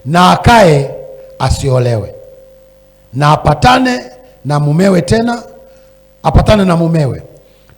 na akae asiolewe, na apatane na mumewe tena, apatane na mumewe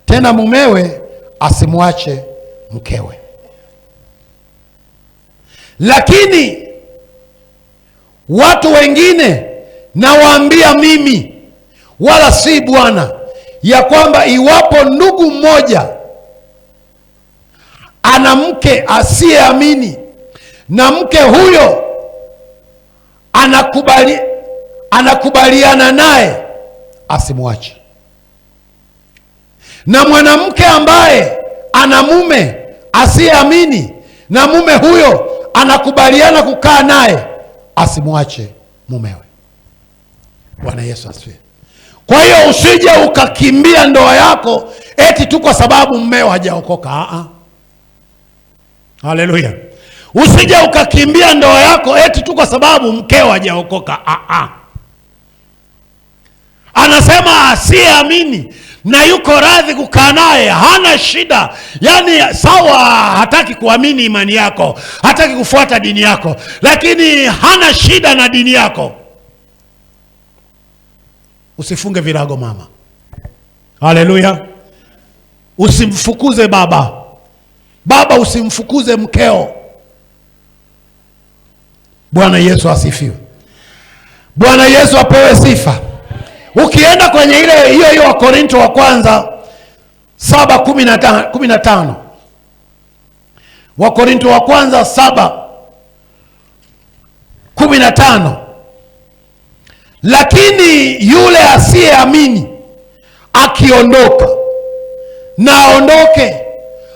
tena, mumewe asimwache mkewe. Lakini watu wengine nawaambia mimi, wala si Bwana, ya kwamba iwapo ndugu mmoja ana mke asiyeamini, na mke huyo anakubaliana naye, asimwache. Na mwanamke ambaye ana mume asiyeamini, na mume huyo anakubaliana kukaa naye, asimwache mumewe. Bwana Yesu asifiwe. Kwa hiyo usije ukakimbia ndoa yako eti tu kwa sababu mmeo hajaokoka. Haleluya. Usije ukakimbia ndoa yako eti tu kwa sababu mkeo hajaokoka. Anasema asiyeamini na yuko radhi kukaa naye, hana shida. Yaani sawa, hataki kuamini imani yako, hataki kufuata dini yako, lakini hana shida na dini yako. Usifunge virago mama. Haleluya. Usimfukuze baba. Baba, usimfukuze mkeo. Bwana Yesu asifiwe. Bwana Yesu apewe sifa. Ukienda kwenye ile hiyo wa Korinto wa kwanza 7:15, wa Korinto wa kwanza 7:15, lakini yule asiyeamini akiondoka, na aondoke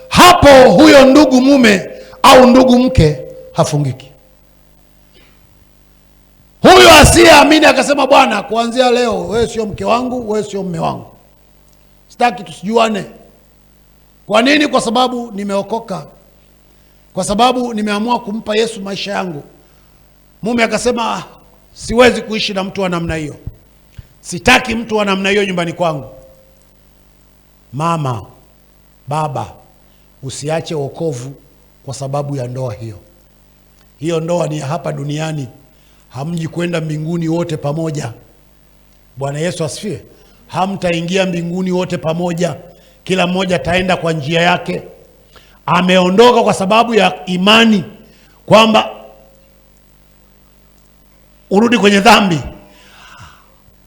hapo huyo ndugu mume au ndugu mke hafungiki. Huyo asiyeamini akasema, Bwana, kuanzia leo wewe sio mke wangu, wewe sio mume wangu, sitaki tusijuane. Kwa nini? Kwa sababu nimeokoka, kwa sababu nimeamua kumpa Yesu maisha yangu. Mume akasema, siwezi kuishi na mtu wa namna hiyo, sitaki mtu wa namna hiyo nyumbani kwangu. Mama, baba, usiache wokovu kwa sababu ya ndoa hiyo. Hiyo ndoa ni hapa duniani, hamji kwenda mbinguni wote pamoja. Bwana Yesu asifiwe. Hamtaingia mbinguni wote pamoja, kila mmoja ataenda kwa njia yake. Ameondoka kwa sababu ya imani kwamba urudi kwenye dhambi.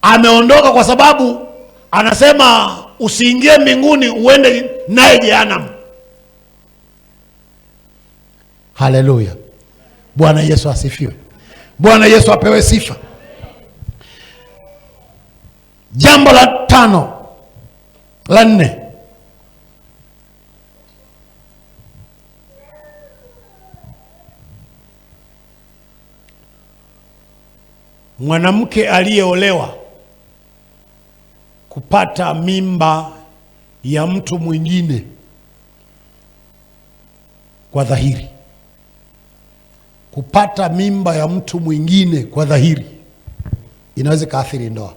Ameondoka kwa sababu anasema usiingie mbinguni uende naye jehanamu. Haleluya. Bwana Yesu asifiwe. Bwana Yesu apewe sifa. Jambo la 4, mwanamke aliyeolewa kupata mimba ya mtu mwingine kwa dhahiri. Kupata mimba ya mtu mwingine kwa dhahiri inaweza kaathiri ndoa.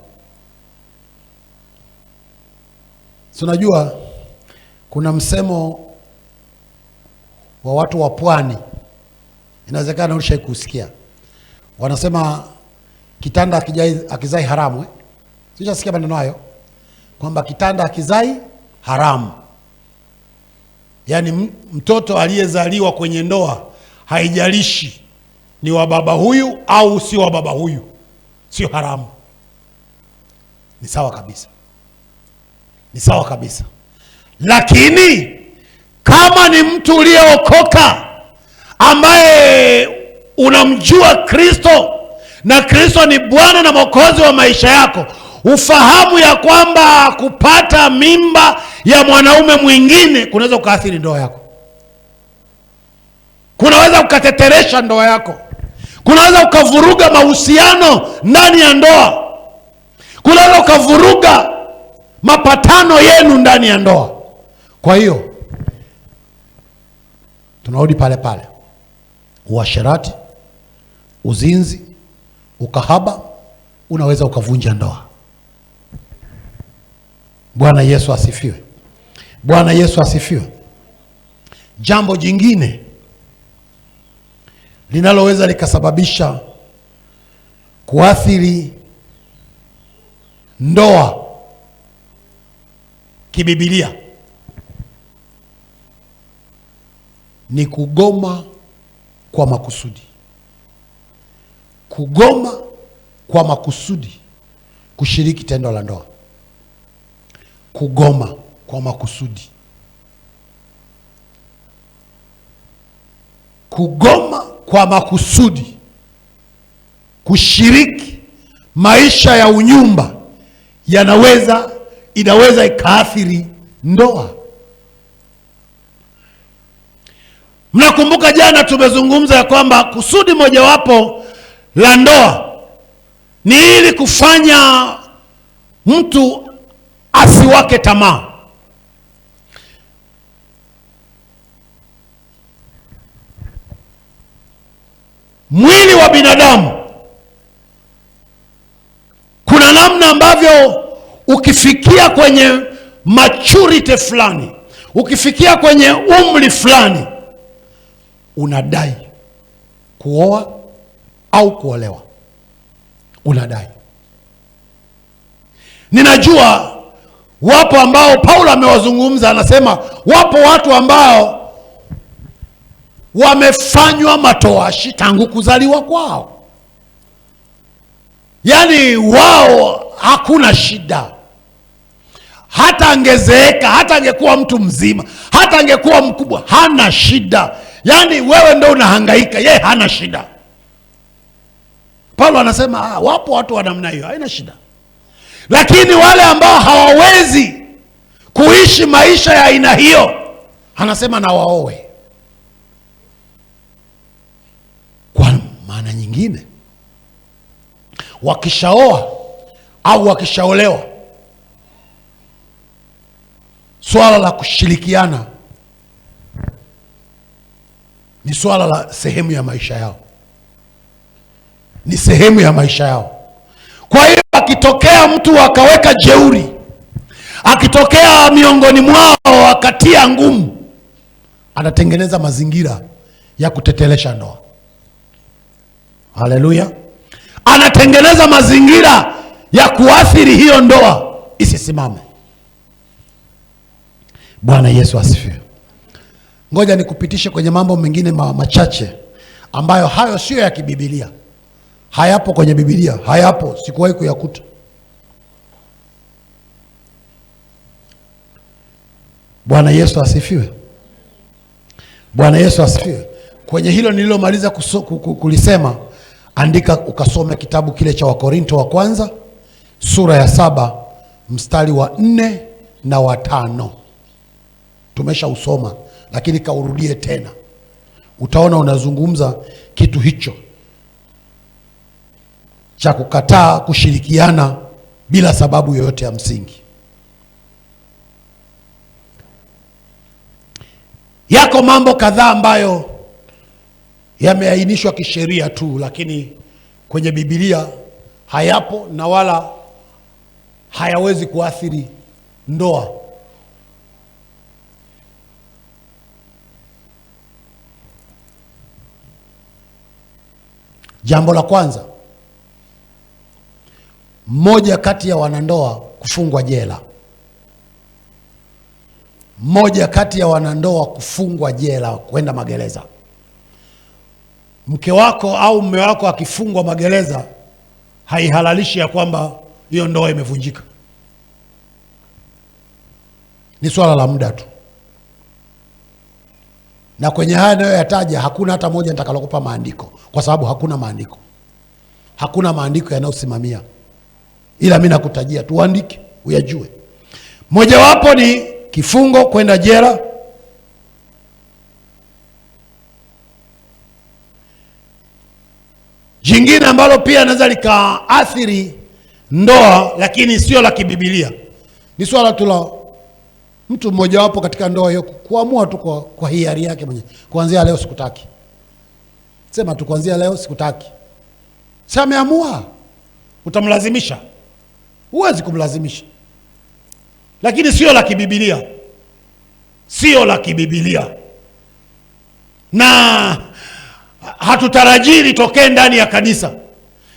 Unajua kuna msemo wa watu wa pwani, inawezekana ulishawahi kusikia. Wanasema kitanda akizai haramu. Sijasikia maneno hayo kwamba kitanda akizai haramu. Yaani mtoto aliyezaliwa kwenye ndoa, haijalishi ni wa baba huyu au sio wa baba huyu, sio haramu. Ni sawa kabisa. Ni sawa kabisa. Lakini kama ni mtu uliyeokoka ambaye unamjua Kristo na Kristo ni Bwana na Mwokozi wa maisha yako, ufahamu ya kwamba kupata mimba ya mwanaume mwingine kunaweza kuathiri ndoa yako. Kunaweza kukateteresha ndoa yako. Kunaweza kuvuruga mahusiano ndani ya ndoa. Kunaweza kuvuruga mapatano yenu ndani ya ndoa. Kwa hiyo tunarudi pale pale. Uasherati, uzinzi, ukahaba unaweza ukavunja ndoa. Bwana Yesu asifiwe. Bwana Yesu asifiwe. Jambo jingine, linaloweza likasababisha kuathiri ndoa kibibilia ni kugoma kwa makusudi. Kugoma kwa makusudi kushiriki tendo la ndoa. Kugoma kwa makusudi. Kugoma kwa makusudi kushiriki maisha ya unyumba inaweza ikaathiri ndoa. Mnakumbuka jana tumezungumza ya kwamba kusudi mojawapo la ndoa ni ili kufanya mtu asiwake tamaa. Mwili wa binadamu kuna namna ambavyo ukifikia kwenye maturity fulani, ukifikia kwenye umri fulani, unadai kuoa au kuolewa. Unadai. Ninajua wapo ambao Paulo amewazungumza, anasema wapo watu ambao wamefanywa matoashi tangu kuzaliwa kwao. Yaani wao hakuna shida. Hata angezeeka, hata angekuwa mtu mzima, hata angekuwa mkubwa, hana shida. Yaani wewe ndo unahangaika, yeye hana shida. Paulo anasema wapo watu wa namna hiyo, haina shida. Lakini wale ambao hawawezi kuishi maisha ya aina hiyo, anasema na waoe. Kwa maana nyingine, wakishaoa au wakishaolewa, swala la kushirikiana ni swala la sehemu ya maisha yao. Ni sehemu ya maisha yao. Kwa hiyo akitokea mtu akaweka jeuri, akitokea miongoni mwao akatia ngumu, anatengeneza mazingira ya kutetelesha ndoa. Haleluya. Anatengeneza mazingira ya kuathiri hiyo ndoa isisimame. Bwana Yesu asifiwe. Ngoja nikupitishe kwenye mambo mengine machache ambayo hayo sio ya kibibilia. Hayapo kwenye Biblia, hayapo, sikuwahi kuyakuta. Bwana Yesu asifiwe. Bwana Yesu asifiwe. Kwenye hilo nililomaliza kulisema, andika ukasome kitabu kile cha Wakorinto wa kwanza sura ya 7 mstari wa 4 na wa 5. Tumesha usoma, lakini kaurudie tena. Utaona unazungumza kitu hicho cha kukataa kushirikiana bila sababu yoyote ya msingi. Yako mambo kadhaa ambayo yameainishwa kisheria tu, lakini kwenye Biblia hayapo na wala hayawezi kuathiri ndoa. Jambo la kwanza, mmoja kati ya wanandoa kufungwa jela. Mmoja kati ya wanandoa kufungwa jela, kwenda magereza. Mke wako au mume wako akifungwa magereza, haihalalishi ya kwamba hiyo ndoa imevunjika. Ni swala la muda tu. Na kwenye haya nayoyataja hakuna hata moja nitakalokupa maandiko, kwa sababu hakuna maandiko. Hakuna maandiko yanayosimamia. Ila mimi nakutajia tu, andike uyajue. Mojawapo ni kifungo, kwenda jela. Jingine ambalo pia naweza likaathiri ndoa, lakini sio la kibibilia, ni swala tu la mtu mmojawapo katika ndoa hiyo kuamua tu kwa hiari yake mwenyewe, kuanzia leo sikutaki. Sema tu kuanzia leo sikutaki. Sasa ameamua. Utamlazimisha? Huwezi kumlazimisha. Lakini sio la kibibilia. Sio la kibibilia. Na hatutarajii litokee ndani ya kanisa.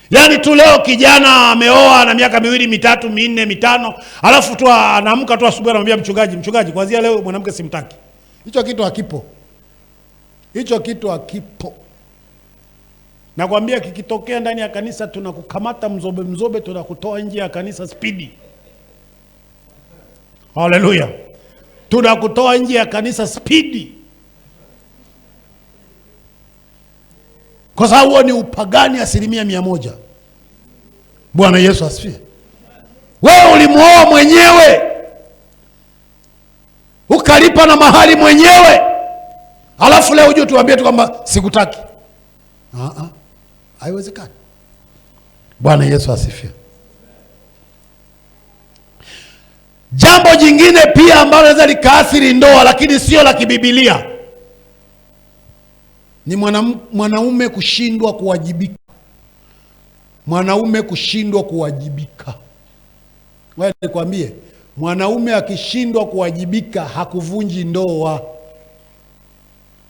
Yaani tu leo kijana ameoa na miaka 2, 3, 4, 5, alafu tu anaamka tu asubuhi anamwambia mchungaji kuanzia leo mwanamke simtaki. Hicho kitu hakipo. Hicho kitu hakipo. Nakwambia kikitokea ndani ya kanisa tunakukamata mzobe, tunakutoa nje ya kanisa spidi. Haleluya. Tunakutoa nje ya kanisa spidi. Kwa sababu huo ni upagani 100%. Bwana Yesu asifiwe. Wewe ulimuoa mwenyewe, ukalipa na mahali mwenyewe, alafu leo uje tuambie tu kwamba sikutaki. Haiwezekani. Bwana Yesu asifiwe. Jambo jingine pia ambalo linaweza likaathiri ndoa lakini sio la kibibilia ni mwanaume kushindwa kuwajibika. Mwanaume kushindwa kuwajibika. Wewe nikwambie, mwanaume akishindwa kuwajibika hakuvunji ndoa.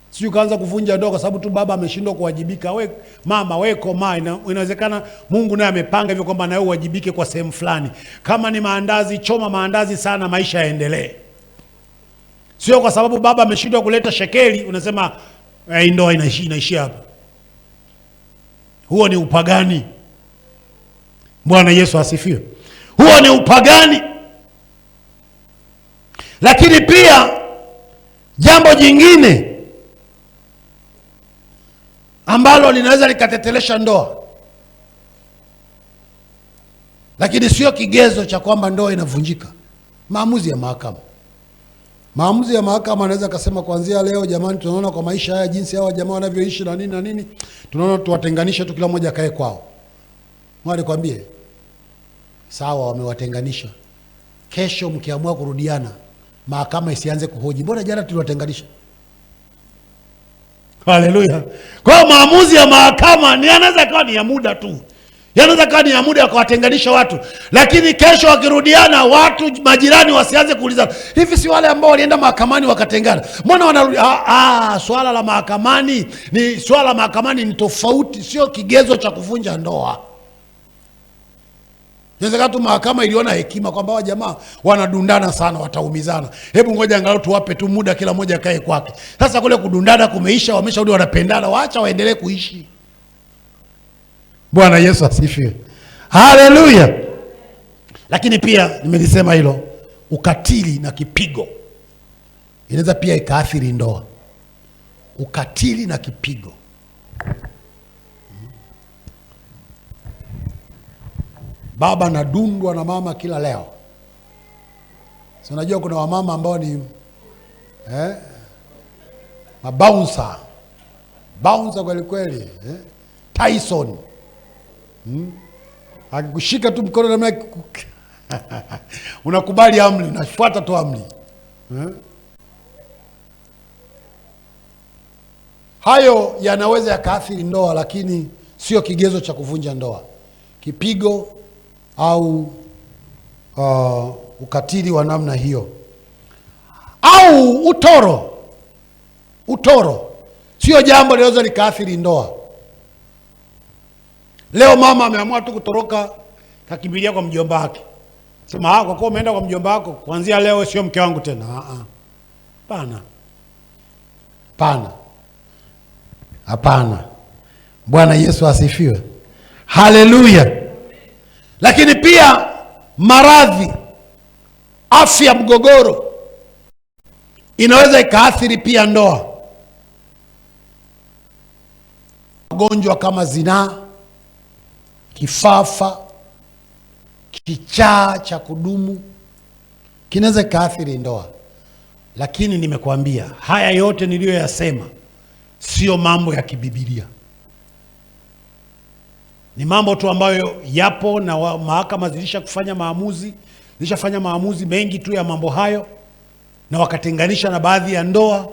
Sio kaanza kuvunja ndoa kwa sababu tu baba ameshindwa kuwajibika. We mama, we koma, inawezekana Mungu naye amepanga hivyo kwamba nawe uwajibike kwa sehemu fulani. Kama ni maandazi, choma maandazi sana, maisha yaendelee. Sio kwa sababu baba ameshindwa kuleta shekeli unasema ndoa inaishia hapo. Huo ni upagani. Bwana Yesu asifiwe. Huo ni upagani. Lakini pia jambo jingine ambalo linaweza likatetelesha ndoa lakini sio kigezo cha kwamba ndoa inavunjika, maamuzi ya mahakama. Maamuzi ya mahakama anaweza kusema kuanzia leo, jamani, tunaona kwa maisha haya jinsi hawa jamaa wanavyoishi na nini, tunaona tuwatenganishe tu, kila mmoja kae kwao. Mwali kwambie, sawa, wamewatenganisha. Kesho mkiamua kurudiana, mahakama isianze kuhoji, mbona jana tuliwatenganisha? Haleluya. Kwa maamuzi ya mahakama ni yanaweza kuwa ni ya muda tu. Yanaweza kuwa ni ya muda kuwatenganisha watu. Lakini kesho wakirudiana, watu majirani wasianze kuuliza, hivi si wale ambao walienda mahakamani wakatengana, mbona wanarudi? Swala la mahakamani ni tofauti, sio kigezo cha kuvunja ndoa. Inawezekana tu mahakama iliona hekima kwamba wa jamaa wanadundana sana, wataumizana. Hebu ngoja angalau tuwape tu muda, kila mmoja kae kwake. Sasa kule kudundana kumeisha, wamesharudi wanapendana, waacha waendelee kuishi. Bwana Yesu asifiwe. Haleluya. Lakini pia nimelisema hilo, ukatili na kipigo inaweza pia ikaathiri ndoa. Ukatili na kipigo. Baba nadundwa na mama kila leo. So unajua kuna wamama ambao ni mabouncer. Bouncer kweli kweli, Tyson. Akikushika tu mkono na unakubali amri, unafuata tu amri. Hayo yanaweza yakaathiri ndoa lakini sio kigezo cha kuvunja ndoa. Kipigo au ukatili wa namna hiyo, au utoro sio jambo linaweza likaathiri ndoa. Leo mama ameamua tu kutoroka, kakimbilia kwa mjomba wake. Sema kwa kuwa umeenda kwa mjomba wako, kuanzia leo sio mke wangu tena. Hapana. Bwana Yesu asifiwe. Haleluya. Lakini pia maradhi, afya, mgogoro inaweza ikaathiri pia ndoa. Magonjwa kama zinaa, kifafa, kichaa cha kudumu kinaweza kaathiri ndoa. Lakini nimekuambia haya yote niliyoyasema sio mambo ya kibibilia. Ni mambo tu ambayo yapo na mahakama zilishafanya maamuzi mengi tu ya mambo hayo, na wakatenganisha na baadhi ya ndoa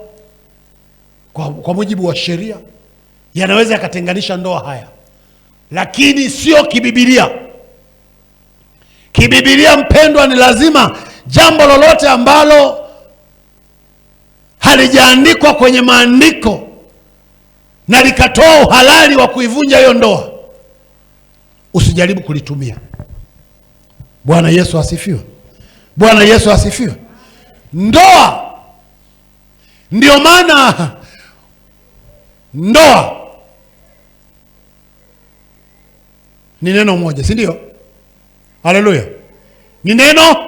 kwa mujibu wa sheria. Yanaweza yakatenganisha ndoa haya, lakini sio kibibilia. Kibibilia mpendwa, ni lazima jambo lolote ambalo halijaandikwa kwenye maandiko na likatoa uhalali wa kuivunja hiyo ndoa, usijaribu kulitumia. Bwana Yesu asifiwe. Bwana Yesu asifiwe. Ndoa, ndio maana ndoa ni neno moja, si ndio? Haleluya. Ni neno